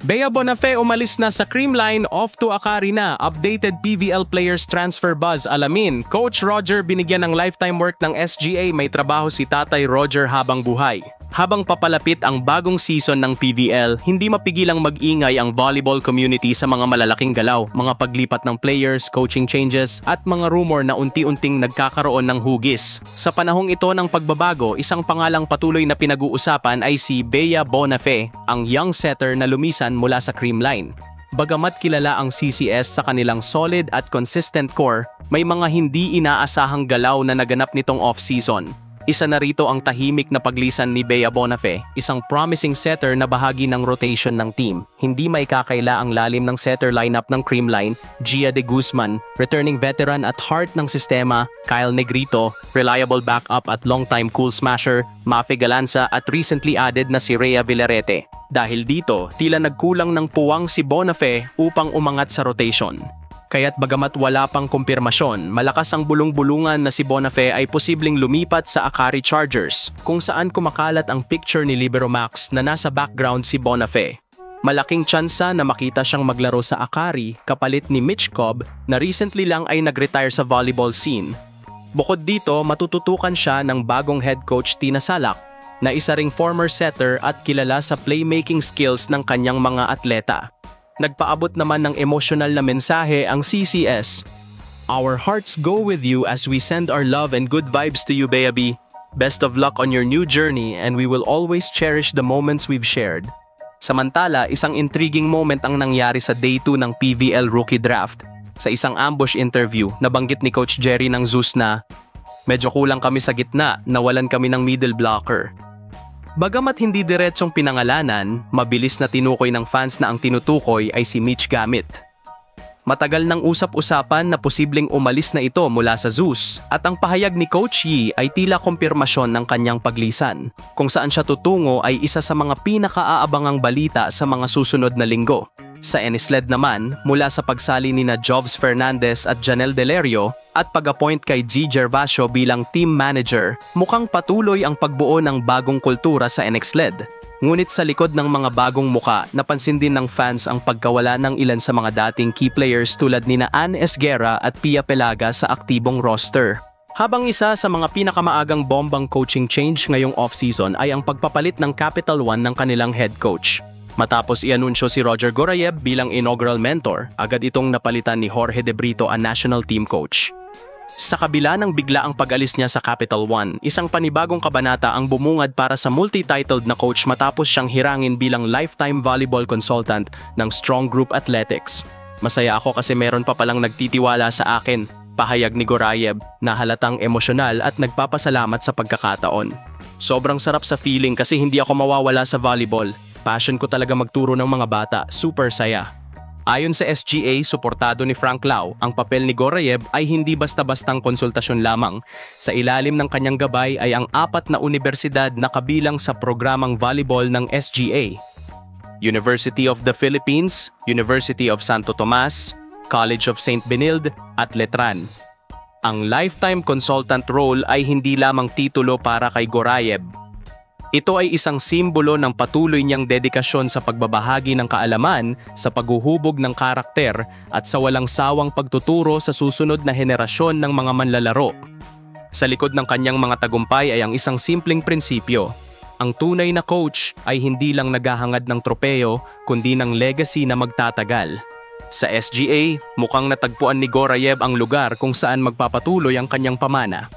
Bea Bonafé umalis na sa Creamline, off to Akari na. Updated PVL players transfer buzz. Alamin, Coach Roger binigyan ng lifetime work ng SGA, may trabaho si Tatay Roger habang buhay. Habang papalapit ang bagong season ng PVL, hindi mapigilang mag-ingay ang volleyball community sa mga malalaking galaw, mga paglipat ng players, coaching changes, at mga rumor na unti-unting nagkakaroon ng hugis. Sa panahong ito ng pagbabago, isang pangalang patuloy na pinag-uusapan ay si Bea Bonafé, ang young setter na lumisan mula sa Creamline. Bagamat kilala ang CCS sa kanilang solid at consistent core, may mga hindi inaasahang galaw na naganap nitong off-season. Isa na rito ang tahimik na paglisan ni Bea Bonafé, isang promising setter na bahagi ng rotation ng team. Hindi maikakaila ang lalim ng setter lineup ng Creamline, Gia de Guzman, returning veteran at heart ng sistema, Kyle Negrito, reliable backup at long-time cool smasher, Mafe Galanza at recently added na si Rhea Villarete. Dahil dito, tila nagkulang ng puwang si Bonafé upang umangat sa rotation. Kaya't bagamat wala pang kumpirmasyon, malakas ang bulong-bulungan na si Bonafé ay posibleng lumipat sa Akari Chargers, kung saan kumakalat ang picture ni Libero Max na nasa background si Bonafé. Malaking tsansa na makita siyang maglaro sa Akari kapalit ni Mitch Cobb na recently lang ay nag-retire sa volleyball scene. Bukod dito, matututukan siya ng bagong head coach Tina Salak, na isa ring former setter at kilala sa playmaking skills ng kanyang mga atleta. Nagpaabot naman ng emosyonal na mensahe ang CCS. Our hearts go with you as we send our love and good vibes to you, Bea B. Best of luck on your new journey and we will always cherish the moments we've shared. Samantala, isang intriguing moment ang nangyari sa Day 2 ng PVL Rookie Draft. Sa isang ambush interview, nabanggit ni Coach Jerry ng Zeus na, "Medyo kulang kami sa gitna, nawalan kami ng middle blocker." Bagamat hindi diretsong pinangalanan, mabilis na tinukoy ng fans na ang tinutukoy ay si Mitch Gamit. Matagal nang usap-usapan na posibleng umalis na ito mula sa Zeus at ang pahayag ni Coach Yi ay tila kumpirmasyon ng kanyang paglisan. Kung saan siya tutungo ay isa sa mga pinakaaabangang balita sa mga susunod na linggo. Sa NSLED naman, mula sa pagsali ni na Jovs Fernandez at Janelle Delerio at pag-appoint kay G. Gervasio bilang team manager, mukhang patuloy ang pagbuo ng bagong kultura sa NXLED. Ngunit sa likod ng mga bagong muka, napansin din ng fans ang pagkawala ng ilan sa mga dating key players tulad ni na Ann Esguerra at Pia Pelaga sa aktibong roster. Habang isa sa mga pinakamaagang bombang coaching change ngayong off-season ay ang pagpapalit ng Capital One ng kanilang head coach. Matapos ianunsyo si Roger Gorayev bilang inaugural mentor, agad itong napalitan ni Jorge De Brito ang national team coach. Sa kabila ng biglaang pag-alis niya sa Capital One, isang panibagong kabanata ang bumungad para sa multi-titled na coach matapos siyang hirangin bilang lifetime volleyball consultant ng Strong Group Athletics. "Masaya ako kasi meron pa palang nagtitiwala sa akin," pahayag ni Gorayev na halatang emosyonal at nagpapasalamat sa pagkakataon. "Sobrang sarap sa feeling kasi hindi ako mawawala sa volleyball. Passion ko talaga magturo ng mga bata, super saya." Ayon sa SGA, suportado ni Frank Lau, ang papel ni Gorayev ay hindi basta-bastang konsultasyon lamang. Sa ilalim ng kanyang gabay ay ang 4 na universidad na kabilang sa programang volleyball ng SGA. University of the Philippines, University of Santo Tomas, College of St. Benilde at Letran. Ang lifetime consultant role ay hindi lamang titulo para kay Gorayev. Ito ay isang simbolo ng patuloy niyang dedikasyon sa pagbabahagi ng kaalaman, sa paghuhubog ng karakter, at sa walang sawang pagtuturo sa susunod na henerasyon ng mga manlalaro. Sa likod ng kanyang mga tagumpay ay ang isang simpleng prinsipyo. Ang tunay na coach ay hindi lang naghahangad ng tropeo, kundi ng legacy na magtatagal. Sa SGA, mukhang natagpuan ni Gorayev ang lugar kung saan magpapatuloy ang kanyang pamana.